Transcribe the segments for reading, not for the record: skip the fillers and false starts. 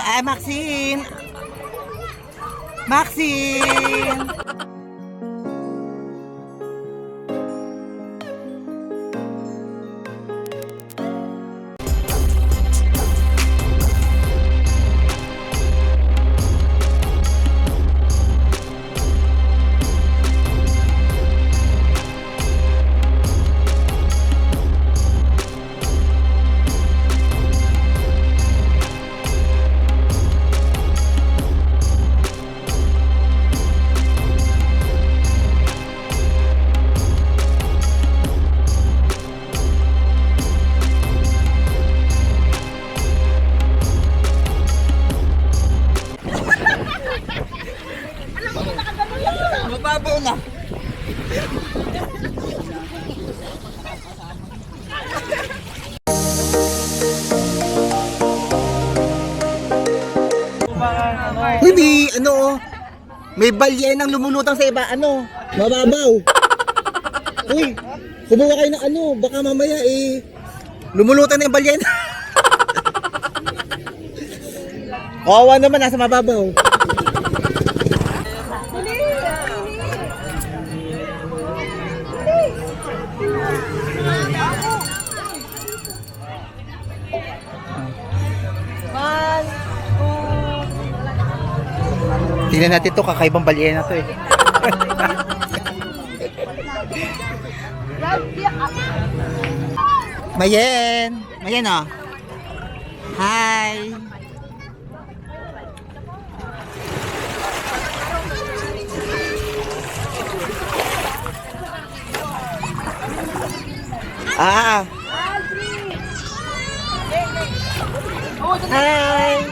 Ay, Maxine! Maxine! Mababaw na. Hindi, may balyenang lumulutang sa iba, mababaw. Uy, kumuha kayo ng baka mamaya lumulutang na yung balyena. Kawawa naman, nasa mababaw. Tingnan natin to, kakaibang balyena to eh. Mayen! Mayen oh. Hi! Ah! Hi!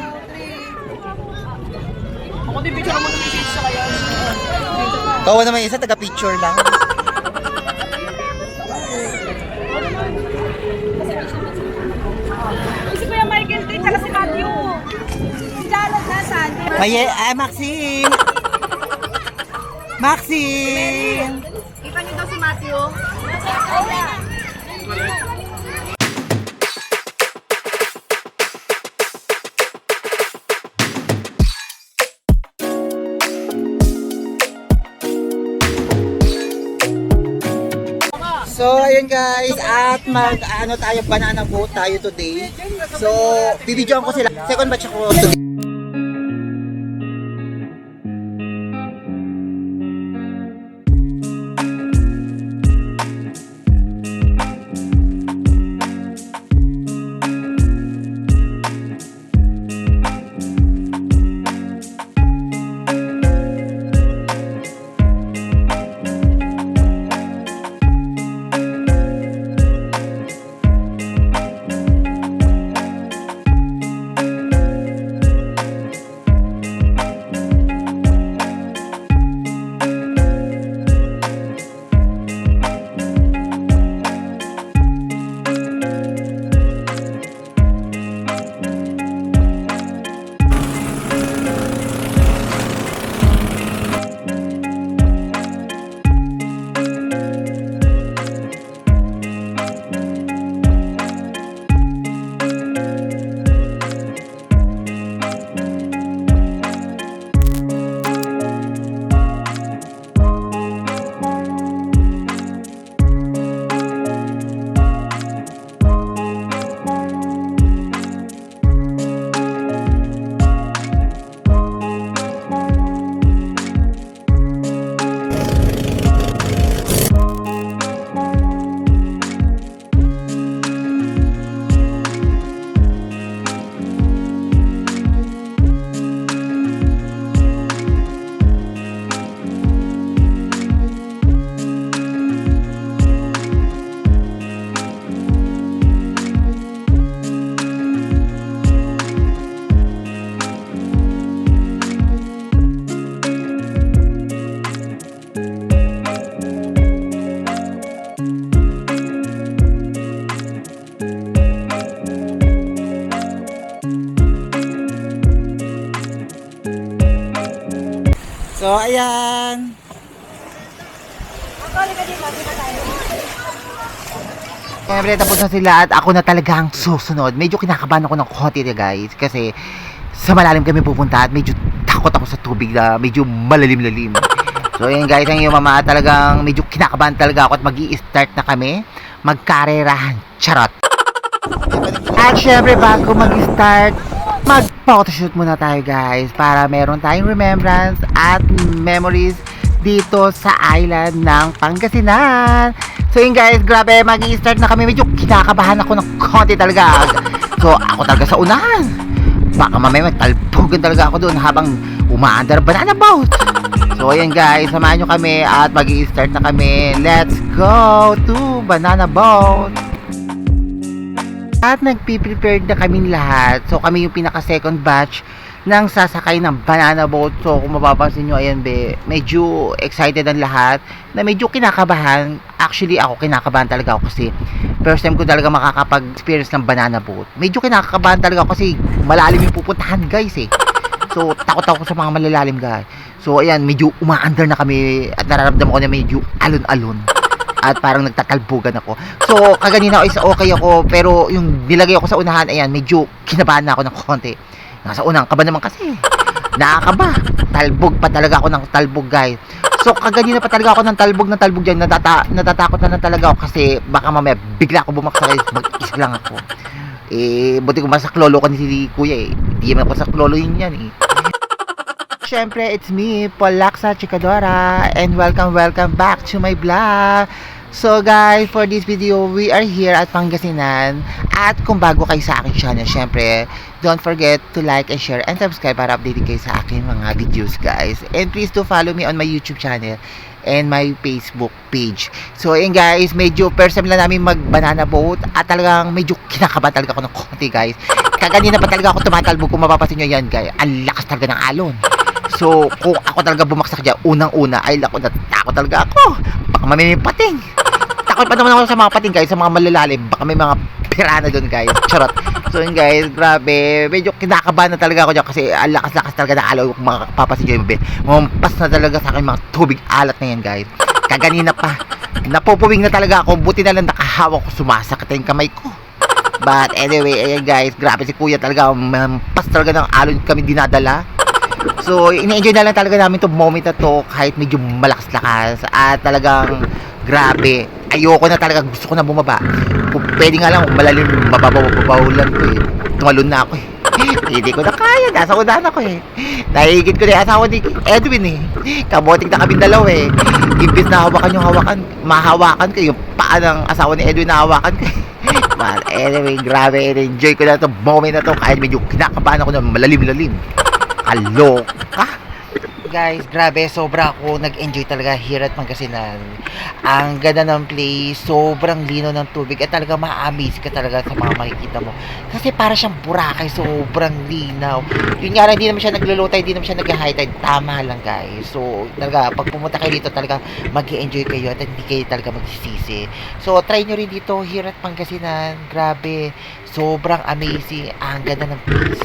Ako din picture mo ng message sa kaya. Kawa naman isa, taga-picture lang. Si Kuya Michael din, taga si Matthew. Si Lalad nasan? Ay, Maxine! Maxine! Kita niyo daw si Matthew? So, ayun guys, at tayo, banana boat tayo today. So, bibidyoan ko sila. Second batch ako today. So, ayan. Siyempre, tapos na sila at ako na talagang susunod. Medyo kinakabahan ako ng konti guys. Kasi, sa malalim kami pupunta at medyo takot ako sa tubig na medyo malalim-lalim. So ayun guys, ang yung mama talagang medyo kinakabahan talaga ako at mag-i-start na kami magkarerahan. Charot! At syempre bago mag-start, mag-photoshoot muna tayo guys para meron tayong remembrance at memories dito sa island ng Pangasinan. So yun guys, grabe, mag-i-start na kami. Medyo kinakabahan ako ng konti talaga. So ako talaga sa unahan. Baka mamaya talpugan talaga ako doon habang umaandar banana boat. So ayan guys, samahan nyo kami at mag-i-start na kami. Let's go to banana boat. At nagpiprepare na kaming lahat. So kami yung pinaka second batch ng sasakay ng banana boat. So kung mapapansin nyo, ayan be, medyo excited ang lahat na medyo kinakabahan. Actually ako kinakabahan talaga ako kasi first time ko talaga makakapag-experience ng banana boat. Medyo kinakabahan talaga ako kasi malalim yung pupuntahan guys eh. So takot ako sa mga malalalim guys. So ayan, medyo umaandar na kami at nararamdaman ko na medyo alon-alon. At parang nagtatalbugan ako. So kaganina is okay ako, pero yung nilagay ako sa unahan, ayan, medyo kinabahan na ako ng konti. Nasa unang kaba naman kasi. Nakakaba. Talbog pa talaga ako ng talbog guys. So kaganina pa talaga ako ng talbog dyan. Natatakot na talaga ako kasi baka mamaya bigla ako bumaksak. Mag-isa lang ako. Buti ko masaklolo ko ni si kuya eh. Hindi naman ako saklolo yun yan eh. Syempre, it's me, Polaksa Chikadora, and welcome back to my vlog. So guys, for this video, we are here at Pangasinan. At kung bago kayo sa aking channel, syempre, don't forget to like and share and subscribe para update kayo sa aking mga videos guys. And please do follow me on my YouTube channel and my Facebook page. So ayun guys, medyo first time lang namin mag banana boat at talagang medyo kinakabahan talaga ako ng konti guys. Kaganina pa talaga ako tumatalbog, kung mapapansin nyo yan guys. Ang lakas talaga ng alon. So, kung ako talaga bumaksak dyan, unang-una, ay lako, natakot talaga ako. Baka may pating. Takot pa naman ako sa mga pating guys, sa mga malalalim. Baka may mga pirana doon guys. Charot. So yun guys, grabe. Medyo kinakabahan na talaga ako dyan kasi ang lakas-lakas talaga na alaw. Kung makapapasin nyo yung bebe. Mamampas na talaga sa akin mga tubig alat na yan guys. Kaganina pa. Napupuwing na talaga ako. Buti na lang nakahawak ko, sumasakit yung kamay ko. But anyway, ayan guys, grabe si kuya talaga. Mamampas talaga ng alon kami dinadala. So, ini-enjoy na lang talaga namin itong moment na to kahit medyo malakas-lakas at talagang grabe. Ayoko na talaga, gusto ko na bumaba. Kung pwede nga lang, malalim, mababaw lang ko eh. Tumalon na ako eh. Hindi ko na kaya, nasa unahan ako eh. Nahigit ko na yung asawa ni Edwin eh. Kaboting na kami dalaw eh. Imbis na mahawakan ko yung paa ng asawa ni Edwin na hawakan ko eh. But anyway, grabe, enjoy ko na itong moment na to kahit medyo kinakabahan ako na malalim-lalim. Aloka guys, grabe, sobra ako nag-enjoy talaga here at Pangasinan. Ang ganda ng place, sobrang lino ng tubig at talaga ma-amaze ka talaga sa mga makikita mo kasi para siyang Boracay, sobrang linaw. Yun nga lang, hindi naman siya naglo-low tide, hindi naman siya nag-high tide, tama lang guys. So talaga, pag pumunta kayo dito talaga mag-enjoy kayo at hindi kayo talaga magsisisi. So try nyo rin dito here at Pangasinan. Grabe, sobrang amazing, ang ganda ng place.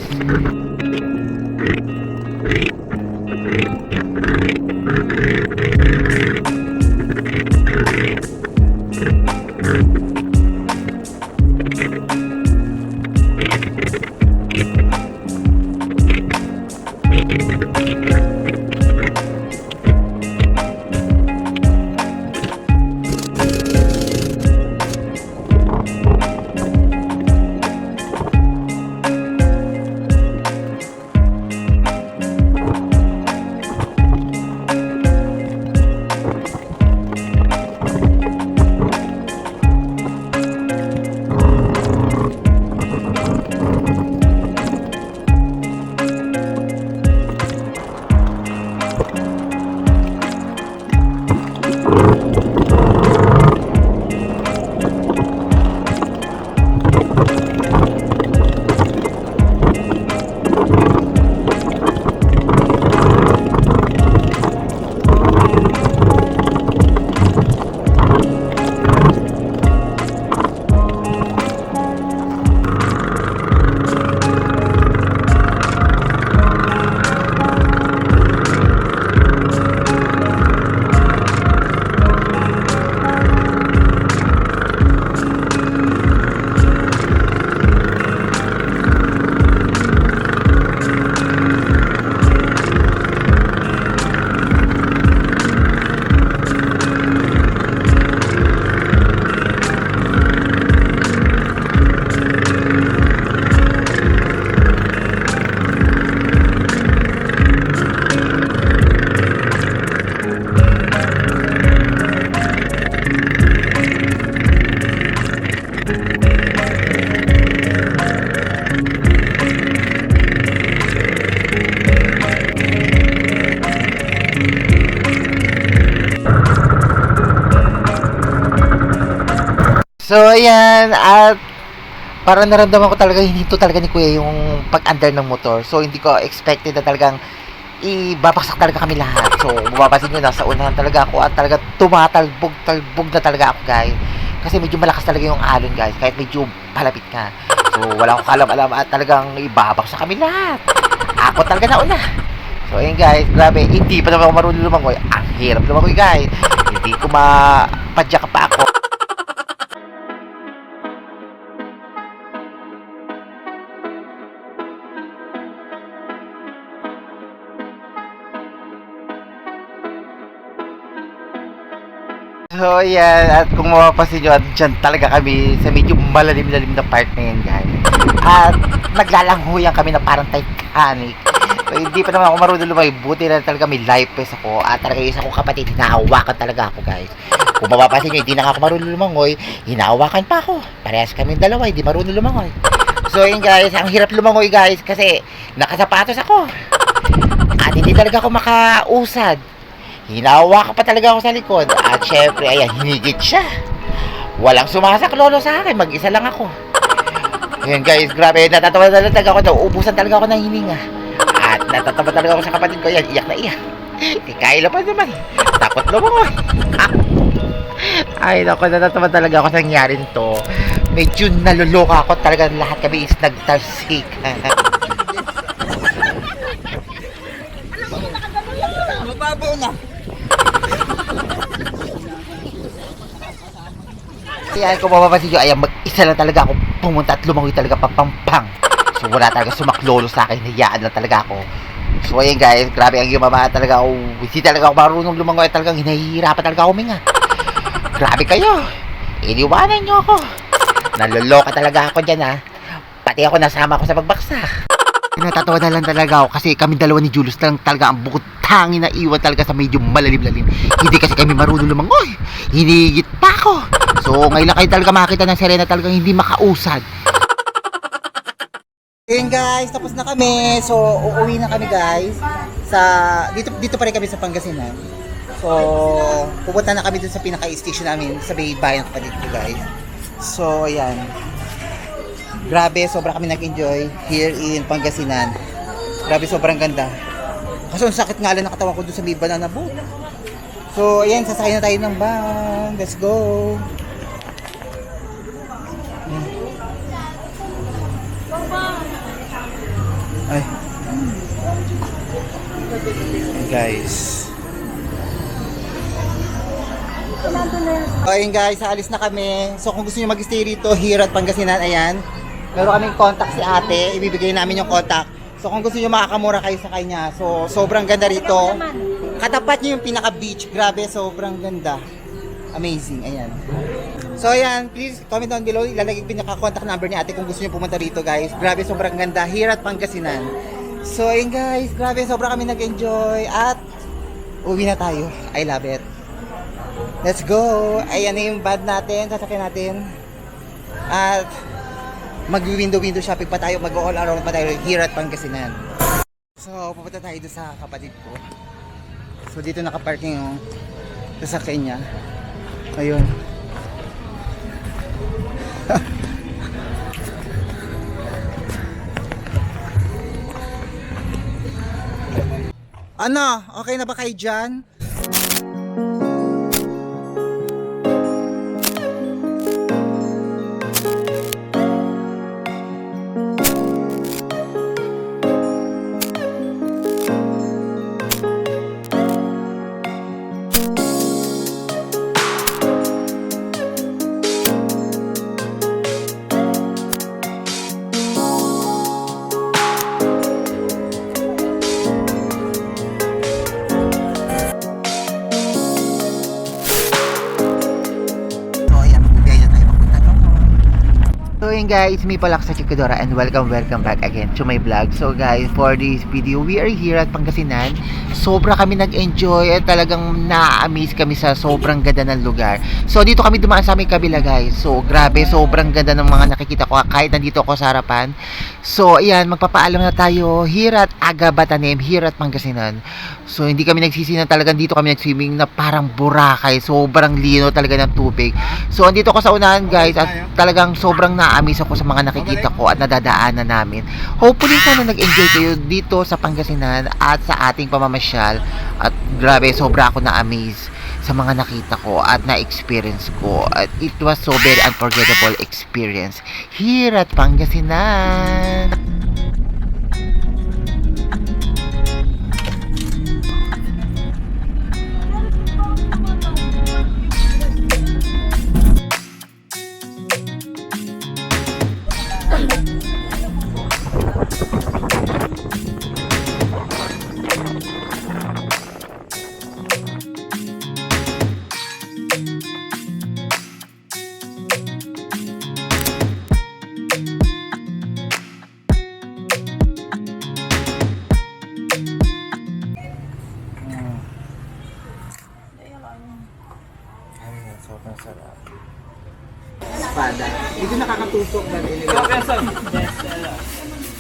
So, ayan, at parang naramdaman ko talaga hinto talaga ni Kuya yung pag-under ng motor. So, hindi ko expected na talagang ibabaksak talaga kami lahat. So, mapapansin nyo, nasa unahan talaga ako at talaga tumatalbog na talaga ako, guys. Kasi medyo malakas talaga yung alon, guys, kahit medyo palapit ka. So, wala akong kalam-alam at talagang ibabaksak kami lahat. Ako talaga nauna. So, ayun, guys, grabe, hindi pa naman ako marunong lumangoy. Ang hirap lumangoy, guys. Hindi ko mapadya ka pa ako. So, yan. At kung mapapansin nyo, at dyan talaga kami sa medyo malalim-lalim na part na yan, guys. At naglalanghuyan kami na parang Titanic. So, hindi pa naman ako marunong lumay. Buti na talaga may life vest ako. At talaga isa kong kapatid, hinahawakan talaga ako, guys. Kung mapapansin nyo, hindi na ako marunong lumangoy. Hinahawakan pa ako. Parehas kami dalawa, hindi marunong lumangoy. So, yun, guys. Ang hirap lumangoy, guys. Kasi nakasapatos ako. At hindi talaga ako makausad. Hinawa ka pa talaga ako sa likod. At syempre, ayan, hinigit siya. Walang sumasaklolo sa akin. Mag-isa lang ako. Ayan, guys, grabe. Natatawa na talaga ako. Nauubusan talaga ako ng hininga. At natatawa talaga ako sa kapatid ko. Ayan, iyak na iyak. Kaya pa naman. Takot lumangoy. Ay, naku, natatawa talaga ako sa nangyari nito. Medyo naluloka ako talaga. Lahat kami is nagtalsik. Mababaw na. Ayan, kung mapapansin nyo, ayan, mag-isa lang talaga ako pumunta at lumangoy talaga papampang. So, wala talaga sumaklolo sa akin, hiyaan lang talaga ako. So, ayan, guys, grabe ang yumama talaga ako. Hindi talaga ako marunong lumangoy at talagang hinahihirapan talaga ako huminga. Grabe kayo. Iniwanan nyo ako. Naloloka talaga ako dyan, ha. Pati ako nasama ako sa pagbaksak. Natatawa na lang talaga ako kasi kami dalawa ni Julius lang talaga ang bukod tangin na iwan talaga sa medyo malalim-lalim. Hindi kasi kami marunong lumangoy. Hinigit pa ako. So, ngayon lang kayo talaga makakita ng Serena talagang hindi makausad. Ayun, guys, tapos na kami. So, uuwi na kami, guys. Dito pa rin kami sa Pangasinan. So, pupunta na kami dun sa pinaka-station namin sa bayan pa dito, guys. So, ayan. Grabe, sobra kami nag-enjoy here in Pangasinan. Grabe, sobrang ganda. Kaso ang sakit nga lang ng katawan ko doon sa may banana boat. So, ayan, sasakay na tayo ng van. Let's go. Ay. Guys. Ayun, guys, alis na kami. So, kung gusto niyo mag-stay rito here at Pangasinan, ayan. Meron kaming contact si ate. Ibibigay namin yung contact. So, kung gusto niyo makakamura kayo sa kanya. So, sobrang ganda rito. Katapat niyo yung pinaka-beach. Grabe, sobrang ganda. Amazing. Ayan. So, ayan. Please comment down below. Ilalagay ko pinaka-contact number ni ate kung gusto niyo pumunta rito, guys. Grabe, sobrang ganda. Here at Pangasinan. So, ayun, guys. Grabe, sobrang kami nag-enjoy. At, uwi na tayo. I love it. Let's go. Ayan na yung bad natin. Sasakyan natin. At, mag-window shopping pa tayo, mag-all around pa tayo here at Pangasinan. So, pupunta tayo doon sa kapatid ko. So, dito nakaparking yung sasakyan niya. Ayun. Ano? Okay na ba kayo dyan? yun guys, me Palak sa Chikadora and welcome back again to my vlog. So guys, for this video, we are here at Pangasinan. Sobra kami nag-enjoy at talagang na-amaze kami sa sobrang ganda ng lugar. So dito kami dumaan sa aming kabila guys. So grabe, sobrang ganda ng mga nakikita ko kahit nandito ako sa harapan. So ayan, magpapaalam na tayo here at Aga Batanem, here at Pangasinan. So hindi kami nagsisi na talagang dito kami nag-swimming na parang Boracay. Sobrang lino talaga ng tubig. So andito ako sa unahan guys at talagang sobrang na-amaze ako sa mga nakikita ko at nadadaanan namin. Hopefully sana nag-enjoy kayo dito sa Pangasinan at sa ating pamamasyal. At grabe, sobra ako na-amaze sa mga nakita ko at na-experience ko. At it was so very unforgettable experience here at Pangasinan. Sobrang sarap. Espada. Dito nakakatusok ba rin?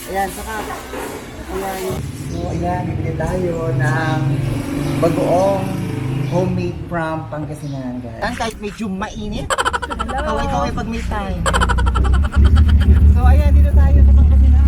Ayan, saka ayan. So, ayan, bibili tayo ng bagoong homemade from Pangasinan, guys. Ayan, kahit medyo mainit. Kaway-kaway pag may time. So, ayan, dito tayo sa Pangasinan.